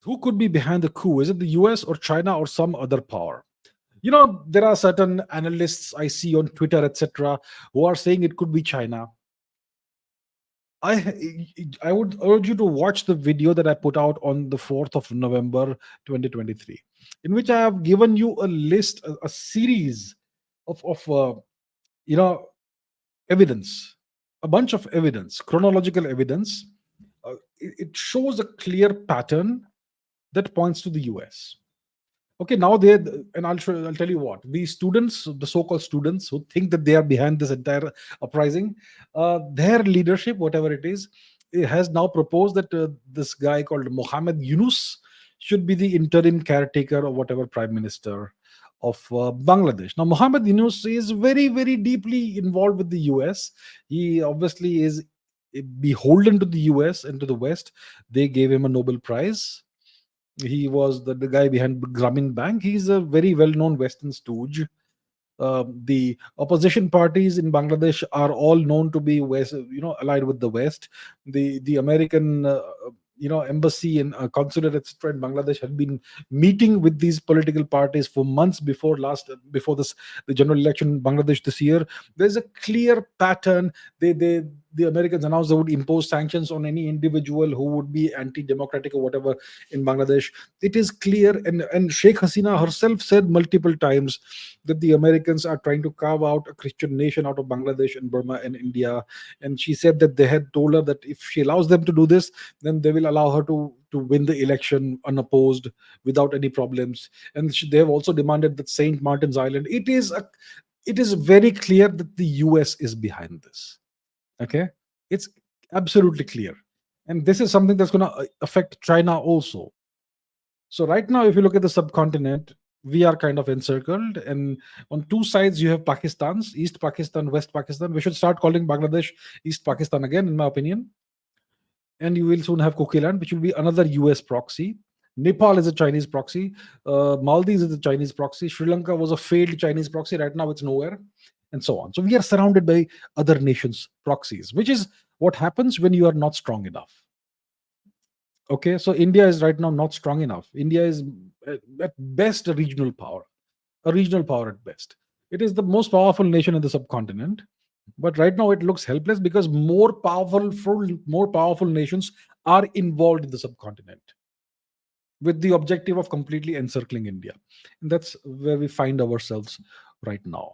Who could be behind the coup? Is it the US or China or some other power? There are certain analysts I see on Twitter, etc., who are saying it could be China. I would urge you to watch the video that I put out on the 4th of November 2023, in which I have given you a list, a series of you know evidence, a bunch of evidence, chronological evidence. It shows a clear pattern that points to the US. Okay, now they, and I'll tell you what, these students, the so-called students who think that they are behind this entire uprising, their leadership, whatever it is, it has now proposed that this guy called Mohammed Yunus should be the interim caretaker or whatever prime minister of Bangladesh. Now, Mohammed Yunus is very, very deeply involved with the US. He obviously is beholden to the US and to the West. They gave him a Nobel Prize. He was the guy behind Grameen Bank. He's a very well-known Western stooge. The opposition parties in Bangladesh are all known to be West, allied with the West. The American embassy and consulate, etc., in Bangladesh had been meeting with these political parties for months before this the general election in Bangladesh this year. There's a clear pattern. The Americans announced they would impose sanctions on any individual who would be anti-democratic or whatever in Bangladesh. It is clear, and Sheikh Hasina herself said multiple times that the Americans are trying to carve out a Christian nation out of Bangladesh and Burma and India. And she said that they had told her that if she allows them to do this, then they will allow her to win the election unopposed without any problems. And they have also demanded that Saint Martin's Island. It is very clear that the US is behind this. Okay, it's absolutely clear, and this is something that's going to affect China also. So right now, if you look at the subcontinent, we are kind of encircled, and on two sides you have Pakistan's East Pakistan, West Pakistan. We should start calling Bangladesh East Pakistan again, in my opinion. And you will soon have Coqueland, which will be another US proxy. Nepal is a Chinese proxy. Maldives is a Chinese proxy. Sri Lanka was a failed Chinese proxy. Right now, it's nowhere, and so on. So we are surrounded by other nations' proxies, which is what happens when you are not strong enough. Okay, so India is right now not strong enough. India is at best a regional power at best. It is the most powerful nation in the subcontinent, but right now it looks helpless because more powerful nations are involved in the subcontinent with the objective of completely encircling India. And that's where we find ourselves right now.